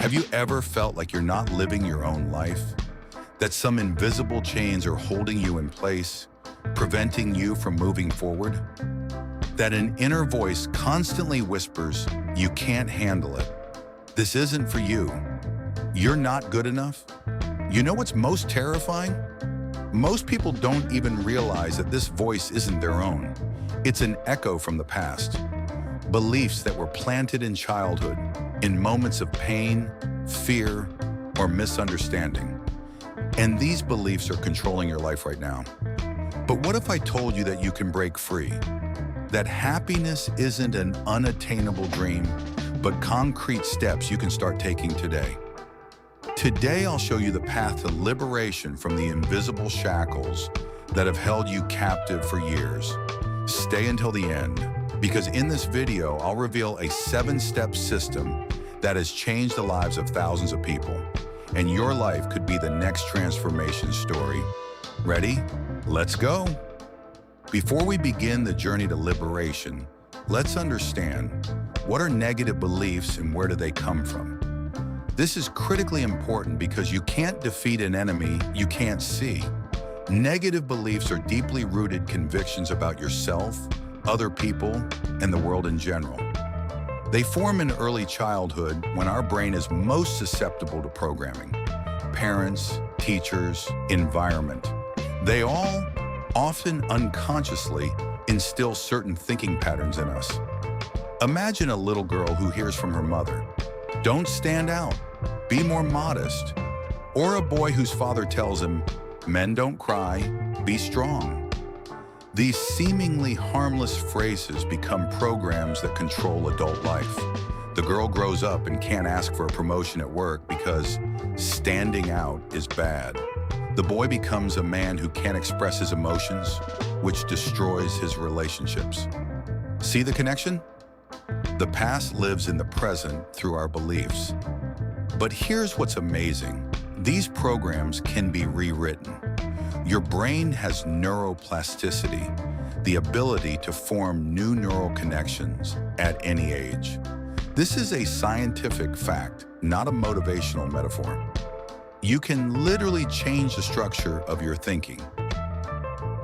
Have you ever felt like you're not living your own life? That some invisible chains are holding you in place, preventing you from moving forward? That an inner voice constantly whispers, you can't handle it. This isn't for you. You're not good enough. You know what's most terrifying? Most people don't even realize that this voice isn't their own. It's an echo from the past. Beliefs that were planted in childhood, in moments of pain, fear, or misunderstanding. And these beliefs are controlling your life right now. But what if I told you that you can break free? That happiness isn't an unattainable dream, but concrete steps you can start taking today. Today, I'll show you the path to liberation from the invisible shackles that have held you captive for years. Stay until the end, because in this video, I'll reveal a 7-step system that has changed the lives of thousands of people, and your life could be the next transformation story. Ready? Let's go. Before we begin the journey to liberation, let's understand, what are negative beliefs and where do they come from? This is critically important because you can't defeat an enemy you can't see. Negative beliefs are deeply rooted convictions about yourself, other people, and the world in general. They form in early childhood when our brain is most susceptible to programming. Parents, teachers, environment. They all, often unconsciously, instill certain thinking patterns in us. Imagine a little girl who hears from her mother, "Don't stand out, be more modest." Or a boy whose father tells him, "Men don't cry, be strong." These seemingly harmless phrases become programs that control adult life. The girl grows up and can't ask for a promotion at work because standing out is bad. The boy becomes a man who can't express his emotions, which destroys his relationships. See the connection? The past lives in the present through our beliefs. But here's what's amazing. These programs can be rewritten. Your brain has neuroplasticity, the ability to form new neural connections at any age. This is a scientific fact, not a motivational metaphor. You can literally change the structure of your thinking.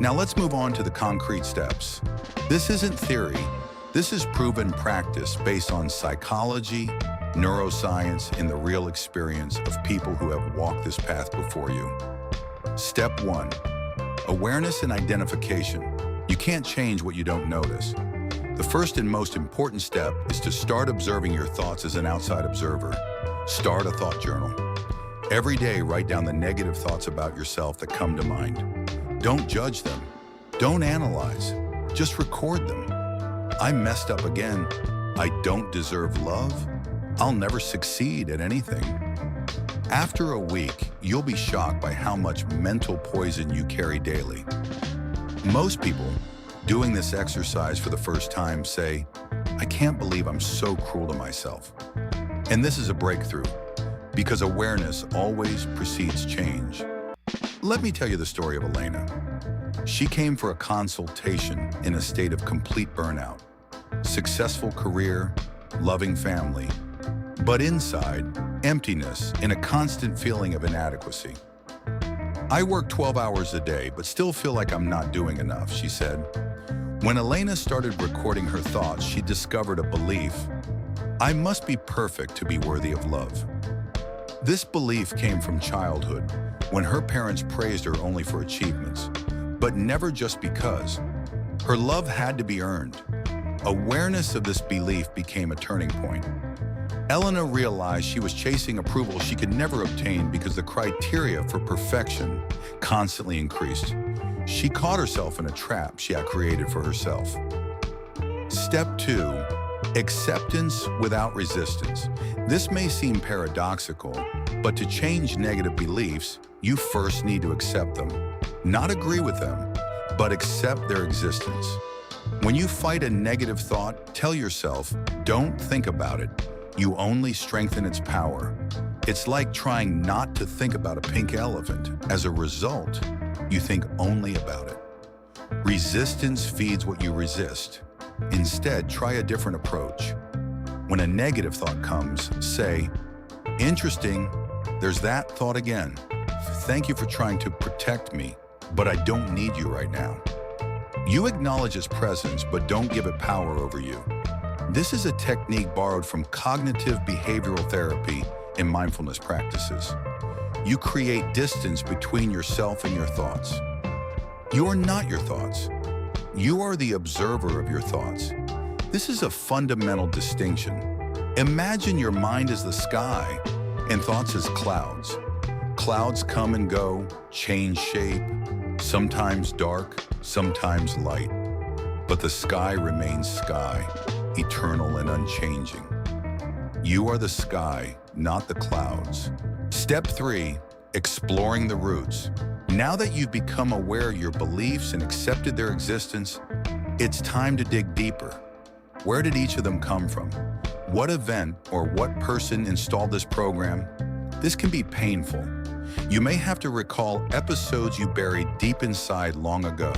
Now let's move on to the concrete steps. This isn't theory. This is proven practice based on psychology, neuroscience, and the real experience of people who have walked this path before you. Step 1, awareness and identification. You can't change what you don't notice. The first and most important step is to start observing your thoughts as an outside observer. Start a thought journal. Every day, write down the negative thoughts about yourself that come to mind. Don't judge them. Don't analyze. Just record them. I messed up again. I don't deserve love. I'll never succeed at anything. After a week, you'll be shocked by how much mental poison you carry daily. Most people doing this exercise for the first time say, "I can't believe I'm so cruel to myself." And this is a breakthrough, because awareness always precedes change. Let me tell you the story of Elena. She came for a consultation in a state of complete burnout. Successful career, loving family, but inside, emptiness and a constant feeling of inadequacy. "I work 12 hours a day, but still feel like I'm not doing enough," she said. When Elena started recording her thoughts, she discovered a belief: "I must be perfect to be worthy of love." This belief came from childhood, when her parents praised her only for achievements, but never just because. Her love had to be earned. Awareness of this belief became a turning point. Elena realized she was chasing approval she could never obtain because the criteria for perfection constantly increased. She caught herself in a trap she had created for herself. Step 2, acceptance without resistance. This may seem paradoxical, but to change negative beliefs, you first need to accept them. Not agree with them, but accept their existence. When you fight a negative thought, tell yourself, "Don't think about it." You only strengthen its power. It's like trying not to think about a pink elephant. As a result, you think only about it. Resistance feeds what you resist. Instead, try a different approach. When a negative thought comes, say, Interesting, there's that thought again. Thank you for trying to protect me, but I don't need you right now. You acknowledge its presence, but don't give it power over you. This is a technique borrowed from cognitive behavioral therapy and mindfulness practices. You create distance between yourself and your thoughts. You are not your thoughts. You are the observer of your thoughts. This is a fundamental distinction. Imagine your mind as the sky and thoughts as clouds. Clouds come and go, change shape, sometimes dark, sometimes light. But the sky remains sky, eternal and unchanging. You are the sky, not the clouds. Step 3, exploring the roots. Now that you've become aware of your beliefs and accepted their existence, it's time to dig deeper. Where did each of them come from? What event or what person installed this program? This can be painful. You may have to recall episodes you buried deep inside long ago.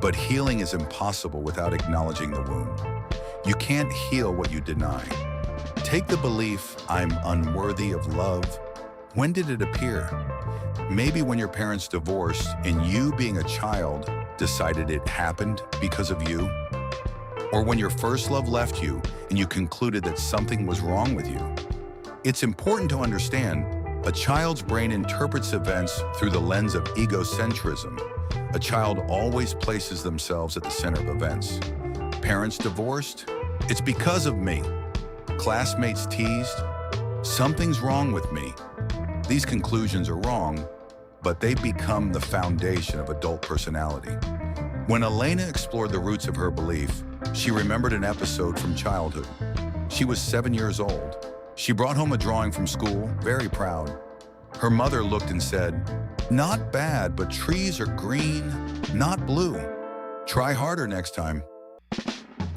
But healing is impossible without acknowledging the wound. You can't heal what you deny. Take the belief, I'm unworthy of love. When did it appear? Maybe when your parents divorced and you, being a child, decided it happened because of you. Or when your first love left you and you concluded that something was wrong with you. It's important to understand a child's brain interprets events through the lens of egocentrism. A child always places themselves at the center of events. Parents divorced? It's because of me. Classmates teased? Something's wrong with me. These conclusions are wrong, but they become the foundation of adult personality. When Elena explored the roots of her belief, she remembered an episode from childhood. She was 7 years old. She brought home a drawing from school, very proud. Her mother looked and said, "Not bad, but trees are green, not blue. Try harder next time."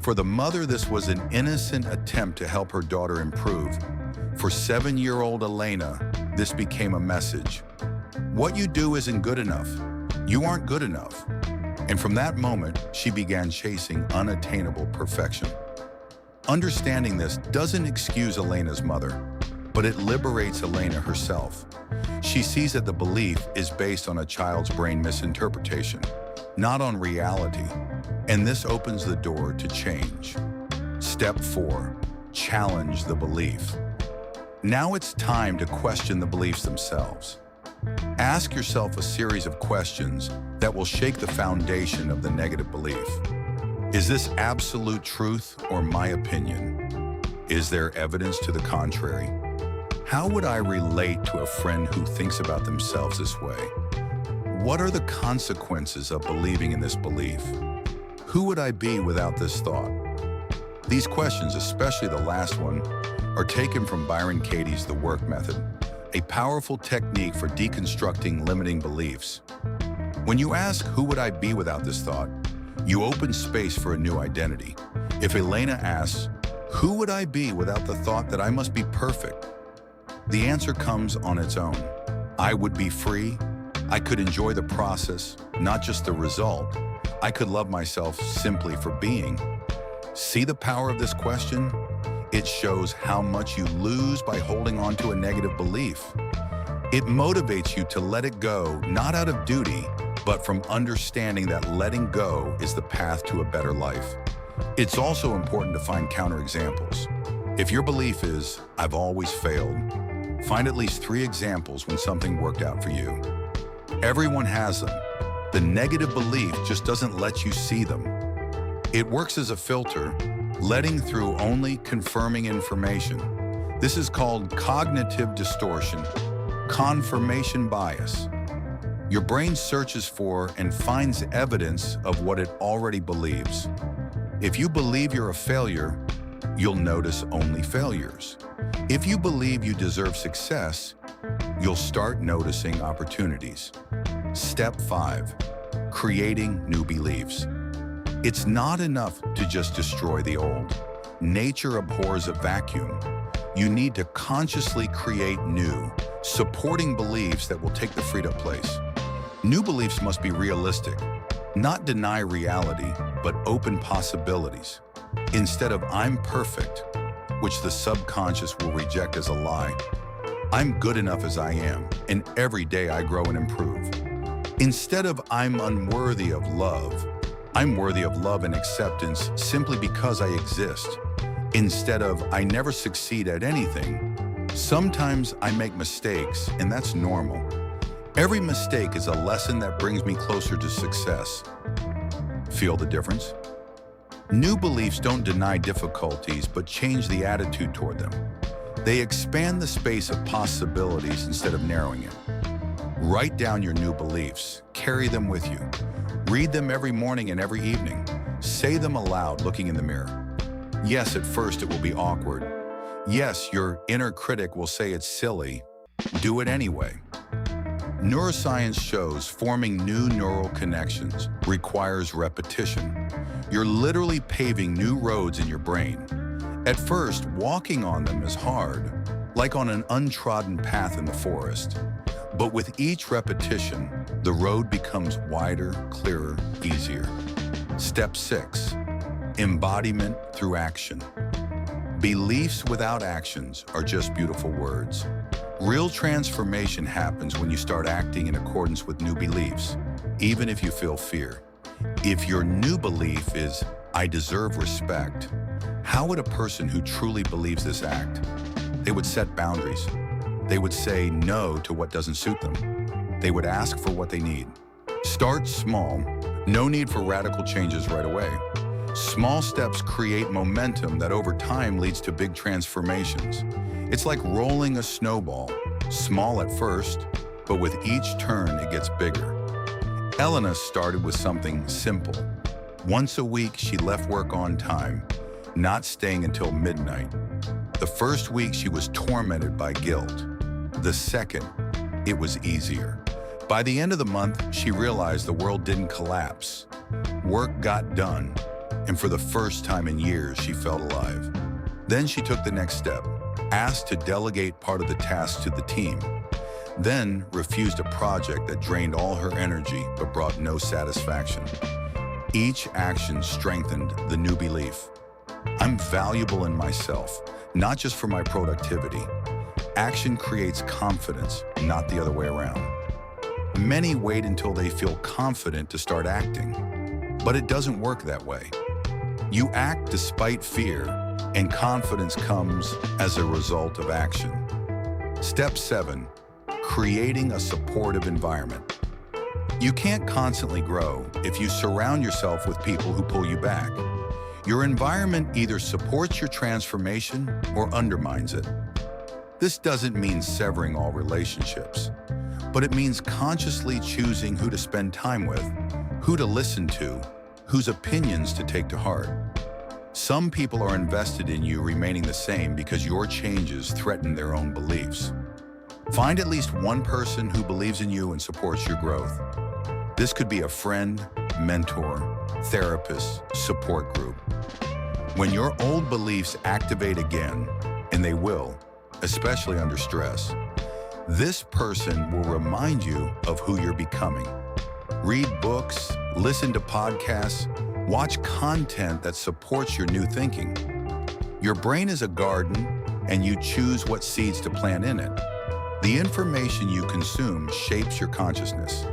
For the mother, this was an innocent attempt to help her daughter improve. For 7-year-old Elena, this became a message. What you do isn't good enough. You aren't good enough. And from that moment, she began chasing unattainable perfection. Understanding this doesn't excuse Elena's mother, but it liberates Elena herself. She sees that the belief is based on a child's brain misinterpretation, not on reality, and this opens the door to change. Step 4, challenge the belief. Now it's time to question the beliefs themselves. Ask yourself a series of questions that will shake the foundation of the negative belief. Is this absolute truth or my opinion? Is there evidence to the contrary? How would I relate to a friend who thinks about themselves this way? What are the consequences of believing in this belief? Who would I be without this thought? These questions, especially the last one, are taken from Byron Katie's The Work Method, a powerful technique for deconstructing limiting beliefs. When you ask, who would I be without this thought, you open space for a new identity. If Elena asks, who would I be without the thought that I must be perfect? The answer comes on its own. I would be free. I could enjoy the process, not just the result. I could love myself simply for being. See the power of this question? It shows how much you lose by holding on to a negative belief. It motivates you to let it go, not out of duty, but from understanding that letting go is the path to a better life. It's also important to find counterexamples. If your belief is, I've always failed, find at least 3 examples when something worked out for you. Everyone has them. The negative belief just doesn't let you see them. It works as a filter, letting through only confirming information. This is called cognitive distortion, confirmation bias. Your brain searches for and finds evidence of what it already believes. If you believe you're a failure, you'll notice only failures. If you believe you deserve success, you'll start noticing opportunities. Step 5, creating new beliefs. It's not enough to just destroy the old. Nature abhors a vacuum. You need to consciously create new, supporting beliefs that will take the freed up place. New beliefs must be realistic, not deny reality, but open possibilities. Instead of I'm perfect, which the subconscious will reject as a lie, I'm good enough as I am, and every day I grow and improve. Instead of I'm unworthy of love, I'm worthy of love and acceptance simply because I exist. Instead of I never succeed at anything, sometimes I make mistakes, and that's normal. Every mistake is a lesson that brings me closer to success. Feel the difference? New beliefs don't deny difficulties, but change the attitude toward them. They expand the space of possibilities instead of narrowing it. Write down your new beliefs. Carry them with you. Read them every morning and every evening. Say them aloud, looking in the mirror. Yes, at first it will be awkward. Yes, your inner critic will say it's silly. Do it anyway. Neuroscience shows forming new neural connections requires repetition. You're literally paving new roads in your brain. At first, walking on them is hard, like on an untrodden path in the forest. But with each repetition, the road becomes wider, clearer, easier. Step 6, embodiment through action. Beliefs without actions are just beautiful words. Real transformation happens when you start acting in accordance with new beliefs, even if you feel fear. If your new belief is, I deserve respect, how would a person who truly believes this act? They would set boundaries. They would say no to what doesn't suit them. They would ask for what they need. Start small. No need for radical changes right away. Small steps create momentum that over time leads to big transformations. It's like rolling a snowball, small at first, but with each turn it gets bigger. Elena started with something simple. Once a week, she left work on time, not staying until midnight. The first week, she was tormented by guilt. The second, it was easier. By the end of the month, she realized the world didn't collapse. Work got done, and for the first time in years, she felt alive. Then she took the next step, asked to delegate part of the task to the team, then refused a project that drained all her energy but brought no satisfaction. Each action strengthened the new belief. I'm valuable in myself, not just for my productivity. Action creates confidence, not the other way around. Many wait until they feel confident to start acting, but it doesn't work that way. You act despite fear, and confidence comes as a result of action. Step 7, creating a supportive environment. You can't constantly grow if you surround yourself with people who pull you back. Your environment either supports your transformation or undermines it. This doesn't mean severing all relationships, but it means consciously choosing who to spend time with, who to listen to, whose opinions to take to heart. Some people are invested in you remaining the same because your changes threaten their own beliefs. Find at least one person who believes in you and supports your growth. This could be a friend, mentor, therapist, support group. When your old beliefs activate again, and they will, especially under stress, this person will remind you of who you're becoming. Read books, listen to podcasts, watch content that supports your new thinking. Your brain is a garden, and you choose what seeds to plant in it. The information you consume shapes your consciousness.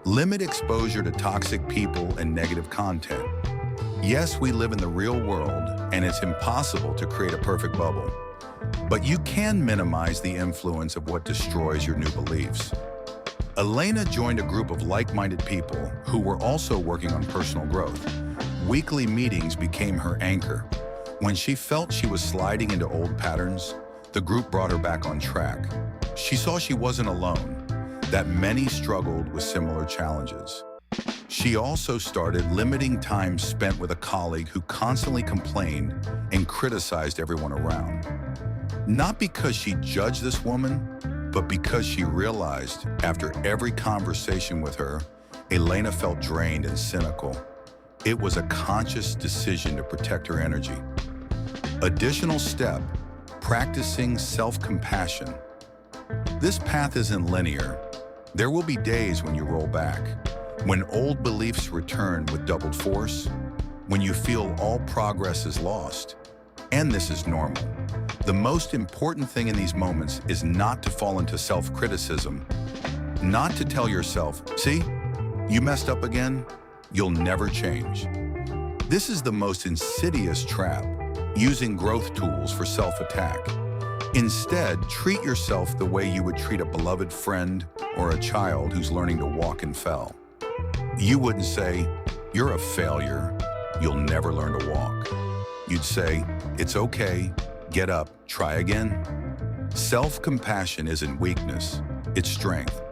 Limit exposure to toxic people and negative content. Yes, we live in the real world, and it's impossible to create a perfect bubble. But you can minimize the influence of what destroys your new beliefs. Elena joined a group of like-minded people who were also working on personal growth. Weekly meetings became her anchor. When she felt she was sliding into old patterns, the group brought her back on track. She saw she wasn't alone, that many struggled with similar challenges. She also started limiting time spent with a colleague who constantly complained and criticized everyone around. Not because she judged this woman, but because she realized after every conversation with her, Elena felt drained and cynical. It was a conscious decision to protect her energy. Additional step, practicing self-compassion. This path isn't linear. There will be days when you roll back, when old beliefs return with doubled force, when you feel all progress is lost. And this is normal. The most important thing in these moments is not to fall into self-criticism, not to tell yourself, see, you messed up again, you'll never change. This is the most insidious trap, using growth tools for self-attack. Instead, treat yourself the way you would treat a beloved friend or a child who's learning to walk and fell. You wouldn't say, you're a failure, you'll never learn to walk. You'd say, it's okay, get up, try again. Self-compassion isn't weakness, it's strength.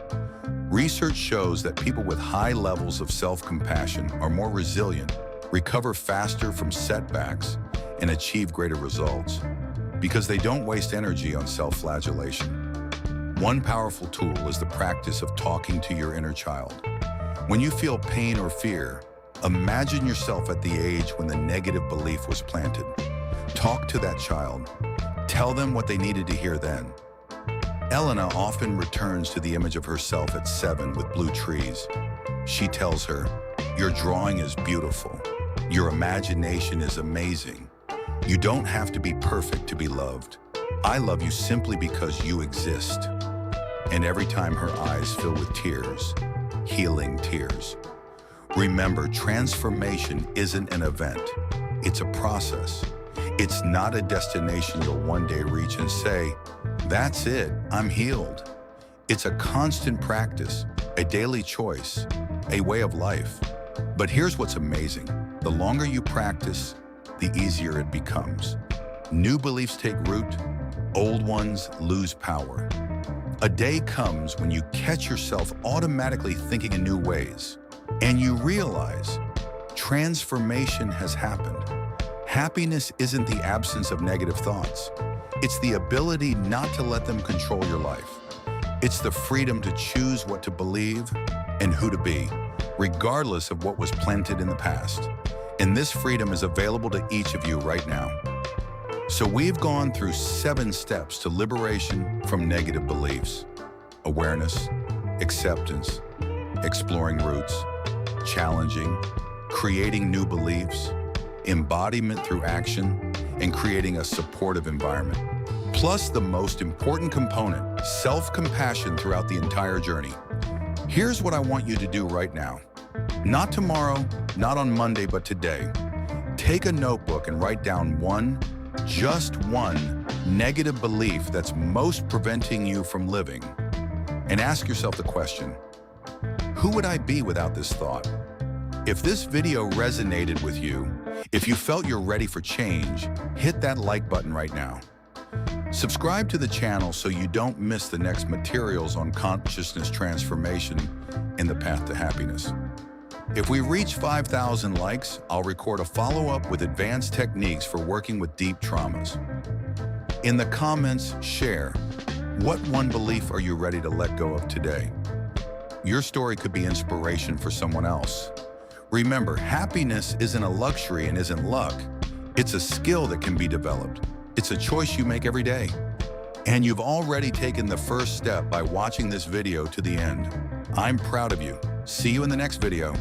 Research shows that people with high levels of self-compassion are more resilient, recover faster from setbacks, and achieve greater results because they don't waste energy on self-flagellation. One powerful tool is the practice of talking to your inner child. When you feel pain or fear, imagine yourself at the age when the negative belief was planted. Talk to that child. Tell them what they needed to hear then. Elena often returns to the image of herself at 7 with blue trees. She tells her, your drawing is beautiful. Your imagination is amazing. You don't have to be perfect to be loved. I love you simply because you exist. And every time her eyes fill with tears, healing tears. Remember, transformation isn't an event. It's a process. It's not a destination you'll one day reach and say, that's it, I'm healed. It's a constant practice, a daily choice, a way of life. But here's what's amazing. The longer you practice, the easier it becomes. New beliefs take root, old ones lose power. A day comes when you catch yourself automatically thinking in new ways, and you realize transformation has happened. Happiness isn't the absence of negative thoughts. It's the ability not to let them control your life. It's the freedom to choose what to believe and who to be, regardless of what was planted in the past. And this freedom is available to each of you right now. So we've gone through 7 steps to liberation from negative beliefs: awareness, acceptance, exploring roots, challenging, creating new beliefs, embodiment through action, and creating a supportive environment. Plus the most important component, self-compassion throughout the entire journey. Here's what I want you to do right now. Not tomorrow, not on Monday, but today. Take a notebook and write down just one negative belief that's most preventing you from living. And ask yourself the question, who would I be without this thought? If this video resonated with you, if you felt you're ready for change, hit that like button right now. Subscribe to the channel so you don't miss the next materials on consciousness transformation in the path to happiness. If we reach 5,000 likes, I'll record a follow-up with advanced techniques for working with deep traumas. In the comments, share, what one belief are you ready to let go of today? Your story could be inspiration for someone else. Remember, happiness isn't a luxury and isn't luck. It's a skill that can be developed. It's a choice you make every day. And you've already taken the first step by watching this video to the end. I'm proud of you. See you in the next video.